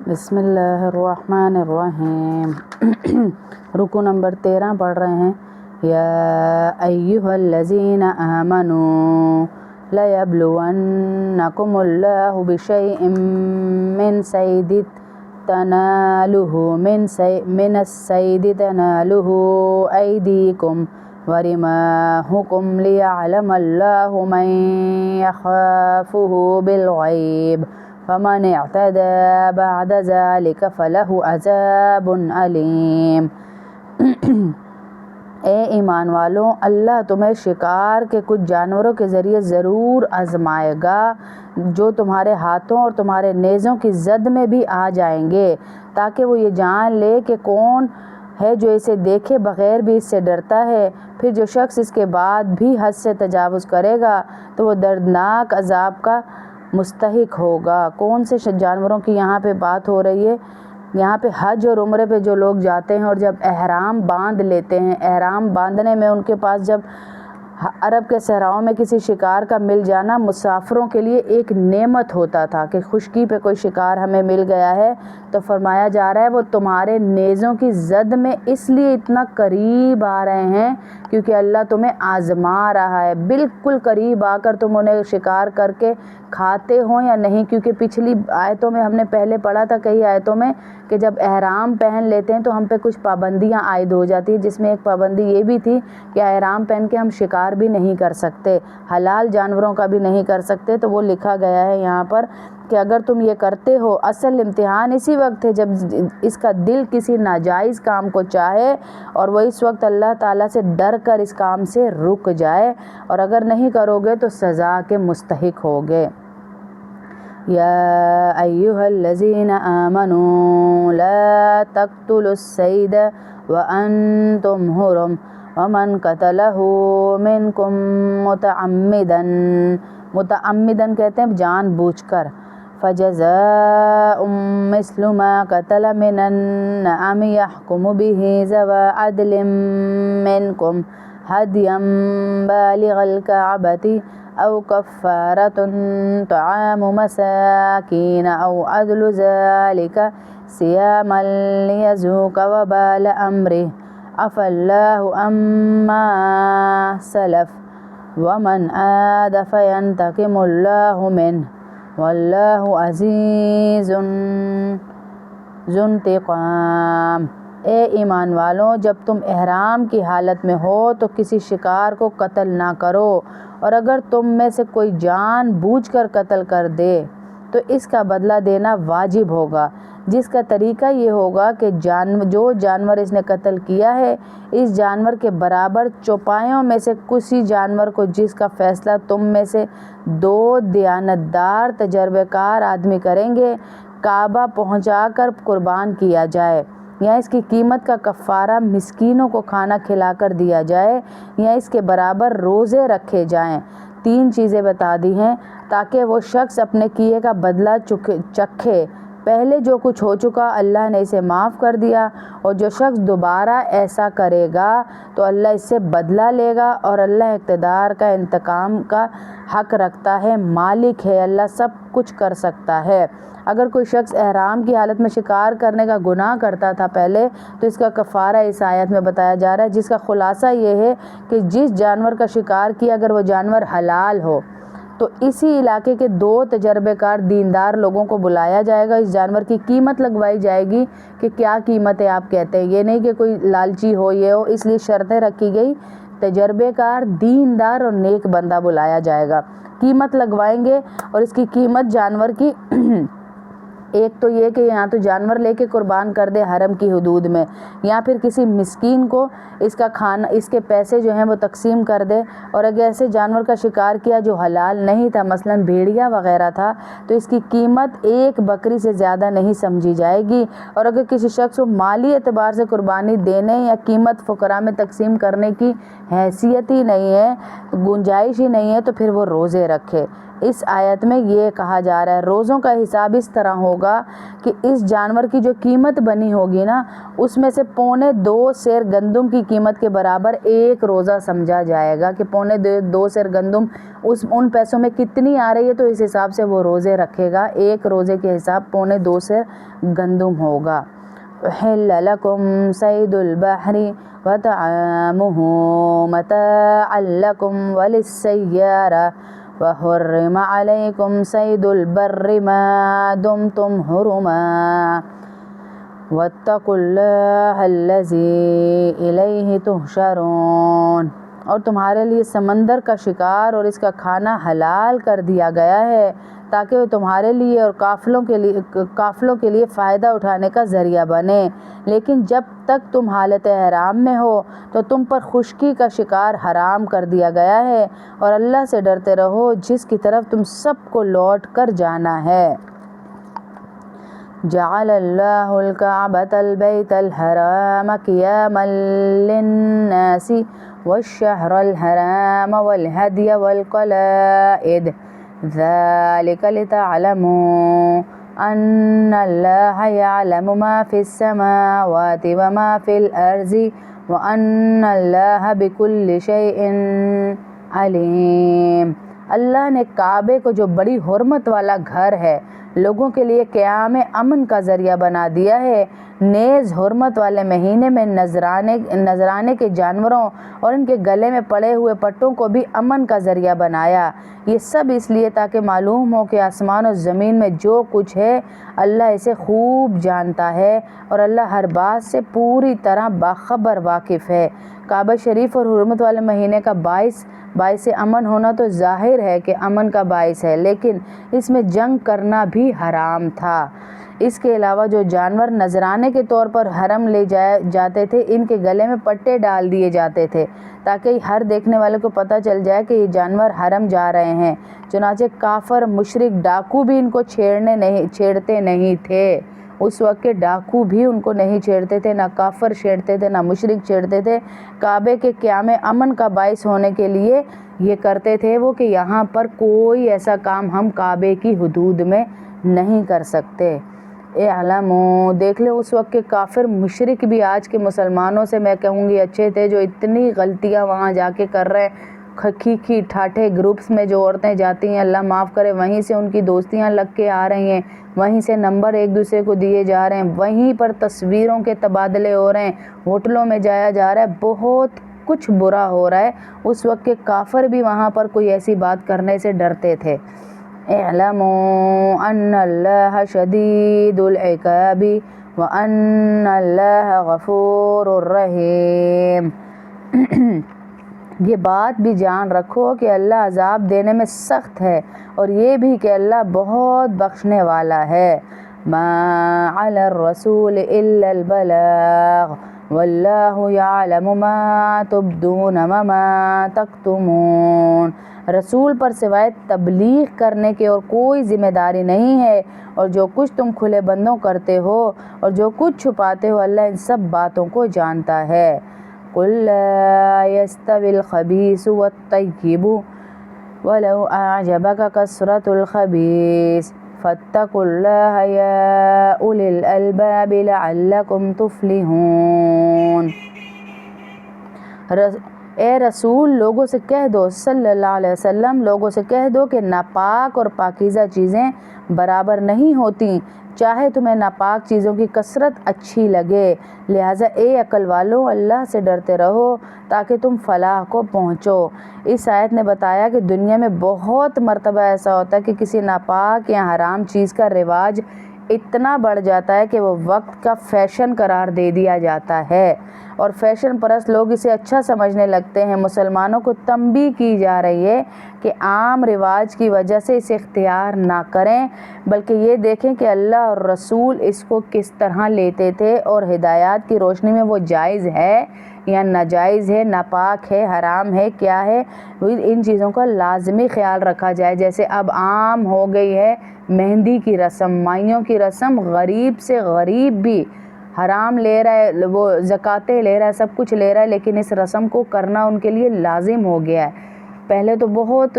بسم اللہ الرحمن الرحیم رکو نمبر 13 پڑھ رہے ہیں۔ یا ایہا الذین آمنوا لیبلونکم اللہ بشیء من صید تنالہ ایدیکم ورماحکم لیعلم اللہ من یخافہ بالغیب فمن اعتدى بعد ذلك فله عذاب علیم۔ اے ایمان والوں، اللہ تمہیں شکار کے کچھ جانوروں کے ذریعے ضرور آزمائے گا جو تمہارے ہاتھوں اور تمہارے نیزوں کی زد میں بھی آ جائیں گے، تاکہ وہ یہ جان لے کہ کون ہے جو اسے دیکھے بغیر بھی اس سے ڈرتا ہے۔ پھر جو شخص اس کے بعد بھی حد سے تجاوز کرے گا تو وہ دردناک عذاب کا مستحق ہوگا۔ کون سے جانوروں کی یہاں پہ بات ہو رہی ہے؟ یہاں پہ حج اور عمرے پہ جو لوگ جاتے ہیں اور جب احرام باندھ لیتے ہیں، احرام باندھنے میں ان کے پاس جب عرب کے صحراؤں میں کسی شکار کا مل جانا مسافروں کے لیے ایک نعمت ہوتا تھا کہ خشکی پہ کوئی شکار ہمیں مل گیا ہے، تو فرمایا جا رہا ہے وہ تمہارے نیزوں کی زد میں اس لیے اتنا قریب آ رہے ہیں کیونکہ اللہ تمہیں آزما رہا ہے۔ بالکل قریب آ کر تم انہیں شکار کر کے کھاتے ہو یا نہیں، کیونکہ پچھلی آیتوں میں ہم نے پہلے پڑھا تھا کئی آیتوں میں کہ جب احرام پہن لیتے ہیں تو ہم پہ کچھ پابندیاں عائد ہو جاتی ہیں، جس میں ایک پابندی یہ بھی تھی کہ احرام پہن کے ہم شکار بھی نہیں کر سکتے، حلال جانوروں کا بھی نہیں کر سکتے۔ تو وہ لکھا گیا ہے یہاں پر کہ اگر تم یہ کرتے ہو، اصل امتحان اسی وقت ہے جب اس کا دل کسی ناجائز کام کو چاہے اور وہ اس وقت اللہ تعالیٰ سے ڈر کر اس کام سے رک جائے، اور اگر نہیں کرو گے تو سزا کے مستحق ہوگے۔ یا ایہا الذین آمنوا لا تقتلوا الصید وانتم حرم ومن قتلہ منکم متعمداً کہتے ہیں جان بوجھ کر، فجزاء مثل ما قتل من النعم یحکم بہ ذوی عدل منکم ہدیا بالغ الکعبۃ او کفارۃ طعام مساکین او عدل ذلک صیاما لیذوق وبال امرہ عفا اللہ عما سلف ومن عاد فینتقم اللہ منہ واللہ عزیز ذو انتقام۔ اے ایمان والوں، جب تم احرام کی حالت میں ہو تو کسی شکار کو قتل نہ کرو، اور اگر تم میں سے کوئی جان بوجھ کر قتل کر دے تو اس کا بدلہ دینا واجب ہوگا، جس کا طریقہ یہ ہوگا کہ جو جانور اس نے قتل کیا ہے اس جانور کے برابر چوپایوں میں سے کسی جانور کو جس کا فیصلہ تم میں سے 2 دیانتدار تجربہ کار آدمی کریں گے کعبہ پہنچا کر قربان کیا جائے، یا اس کی قیمت کا کفارہ مسکینوں کو کھانا کھلا کر دیا جائے، یا اس کے برابر روزے رکھے جائیں۔ 3 چیزیں بتا دی ہیں تاکہ وہ شخص اپنے کیے کا بدلہ چکھے۔ پہلے جو کچھ ہو چکا اللہ نے اسے معاف کر دیا، اور جو شخص دوبارہ ایسا کرے گا تو اللہ اس سے بدلہ لے گا، اور اللہ اقتدار کا انتقام کا حق رکھتا ہے، مالک ہے، اللہ سب کچھ کر سکتا ہے۔ اگر کوئی شخص احرام کی حالت میں شکار کرنے کا گناہ کرتا تھا پہلے تو اس کا کفارہ اس آیت میں بتایا جا رہا ہے، جس کا خلاصہ یہ ہے کہ جس جانور کا شکار کیا اگر وہ جانور حلال ہو تو اسی علاقے کے 2 تجربہ کار دیندار لوگوں کو بلایا جائے گا، اس جانور کی قیمت لگوائی جائے گی کہ کیا قیمت ہے آپ کہتے ہیں، یہ نہیں کہ کوئی لالچی ہو یہ ہو، اس لیے شرطیں رکھی گئی، تجربہ کار دیندار اور نیک بندہ بلایا جائے گا، قیمت لگوائیں گے، اور اس کی قیمت جانور کی ایک تو یہ کہ یہاں تو جانور لے کے قربان کر دے حرم کی حدود میں، یا پھر کسی مسکین کو اس کا کھانا اس کے پیسے جو ہیں وہ تقسیم کر دے، اور اگر ایسے جانور کا شکار کیا جو حلال نہیں تھا مثلا بھیڑیا وغیرہ تھا تو اس کی قیمت 1 بکری سے زیادہ نہیں سمجھی جائے گی، اور اگر کسی شخص کو مالی اعتبار سے قربانی دینے یا قیمت فقراء میں تقسیم کرنے کی حیثیت ہی نہیں ہے، گنجائش ہی نہیں ہے، تو پھر وہ روزے رکھے۔ اس آیت میں یہ کہا جا رہا ہے روزوں کا حساب اس طرح ہوگا کہ اس جانور کی جو قیمت بنی ہوگی نا اس میں سے 2.25 سیر گندم کی قیمت کے برابر ایک روزہ سمجھا جائے گا کہ 2.25 سیر گندم ان پیسوں میں کتنی آ رہی ہے، تو اس حساب سے وہ روزے رکھے گا، ایک روزے کے حساب 2.25 سیر گندم ہوگا۔ احل لکم صید البحر وطعامہ متاعا لکم وللسیارہ وحرم علیکم صید البر ما دمتم حرما واتقوا اللہ الذی الیہ تحشرون۔ اور تمہارے لیے سمندر کا شکار اور اس کا کھانا حلال کر دیا گیا ہے تاکہ وہ تمہارے لیے اور قافلوں کے لیے فائدہ اٹھانے کا ذریعہ بنے، لیکن جب تک تم حالت احرام میں ہو تو تم پر خشکی کا شکار حرام کر دیا گیا ہے، اور اللہ سے ڈرتے رہو جس کی طرف تم سب کو لوٹ کر جانا ہے۔ جعل اللہ الکعبۃ البیت الحرام قیاما للناس والشہر الحرام والہدی والقلائد ذلک لتعلموا ان اللہ یعلم ما فی السماوات وما فی الارض وان اللہ بکل شیء علیم۔ اللہ نے کعبے کو جو بڑی حرمت والا گھر ہے لوگوں کے لیے قیام امن کا ذریعہ بنا دیا ہے، نیز حرمت والے مہینے میں نذرانے کے جانوروں اور ان کے گلے میں پڑے ہوئے پٹوں کو بھی امن کا ذریعہ بنایا۔ یہ سب اس لیے تاکہ معلوم ہو کہ آسمان و زمین میں جو کچھ ہے اللہ اسے خوب جانتا ہے اور اللہ ہر بات سے پوری طرح باخبر واقف ہے۔ کعبہ شریف اور حرمت والے مہینے کا باعث امن ہونا تو ظاہر ہے کہ امن کا باعث ہے، لیکن اس میں جنگ کرنا بھی حرام تھا۔ اس کے علاوہ جو جانور نذرانے کے طور پر حرم لے جاتے تھے ان کے گلے میں پٹے ڈال دیے جاتے تھے تاکہ ہر دیکھنے والے کو پتہ چل جائے کہ یہ جانور حرم جا رہے ہیں۔ چنانچہ کافر مشرک ڈاکو بھی ان کو چھیڑتے نہیں تھے۔ اس وقت کے ڈاکو بھی ان کو نہیں چھیڑتے تھے، نہ کافر چھیڑتے تھے، نہ مشرک چھیڑتے تھے۔ کعبے کے قیام امن کا باعث ہونے کے لیے یہ کرتے تھے وہ کہ یہاں پر کوئی ایسا کام ہم کعبے کی حدود میں نہیں کر سکتے۔ اعلموا، دیکھ لے اس وقت کے کافر مشرک بھی آج کے مسلمانوں سے میں کہوں گی اچھے تھے، جو اتنی غلطیاں وہاں جا کے کر رہے ہیں۔ کھی ٹھاٹھے گروپس میں جو عورتیں جاتی ہیں اللہ معاف کرے، وہیں سے ان کی دوستیاں لگ کے آ رہی ہیں، وہیں سے نمبر ایک دوسرے کو دیے جا رہے ہیں، وہیں پر تصویروں کے تبادلے ہو رہے ہیں، ہوٹلوں میں جایا جا رہا ہے، بہت کچھ برا ہو رہا ہے۔ اس وقت کے کافر بھی وہاں پر کوئی ایسی بات کرنے سے ڈرتے تھے۔ اعلموا ان اللہ شدید العقاب وان اللہ غفور رحیم۔ یہ بات بھی جان رکھو کہ اللہ عذاب دینے میں سخت ہے، اور یہ بھی کہ اللہ بہت بخشنے والا ہے۔ ما علی الرسول الا البلاغ واللہ یعلم ما تبدون وما تکتمون۔ رسول پر سوائے تبلیغ کرنے کے اور کوئی ذمہ داری نہیں ہے، اور جو کچھ تم کھلے بندوں کرتے ہو اور جو کچھ چھپاتے ہو اللہ ان سب باتوں کو جانتا ہے۔ قل لا يستوي الخبيث والطيب ولو أعجبك كثرة الخبيث فاتقوا الله يا أولي الألباب لعلكم تفلحون۔ اے رسول لوگوں سے کہہ دو، صلی اللہ علیہ وسلم لوگوں سے کہہ دو کہ ناپاک اور پاکیزہ چیزیں برابر نہیں ہوتی، چاہے تمہیں ناپاک چیزوں کی کثرت اچھی لگے، لہٰذا اے عقل والو اللہ سے ڈرتے رہو تاکہ تم فلاح کو پہنچو۔ اس آیت نے بتایا کہ دنیا میں بہت مرتبہ ایسا ہوتا ہے کہ کسی ناپاک یا حرام چیز کا رواج اتنا بڑھ جاتا ہے کہ وہ وقت کا فیشن قرار دے دیا جاتا ہے، اور فیشن پرست لوگ اسے اچھا سمجھنے لگتے ہیں۔ مسلمانوں کو تنبیہ کی جا رہی ہے کہ عام رواج کی وجہ سے اسے اختیار نہ کریں، بلکہ یہ دیکھیں کہ اللہ اور رسول اس کو کس طرح لیتے تھے، اور ہدایات کی روشنی میں وہ جائز ہے یا ناجائز ہے، ناپاک ہے، حرام ہے، کیا ہے، ان چیزوں کا لازمی خیال رکھا جائے۔ جیسے اب عام ہو گئی ہے مہندی کی رسم، مائیوں کی رسم، غریب سے غریب بھی حرام لے رہا ہے، وہ زکاتیں لے رہا ہے، سب کچھ لے رہا ہے، لیکن اس رسم کو کرنا ان کے لیے لازم ہو گیا ہے۔ پہلے تو بہت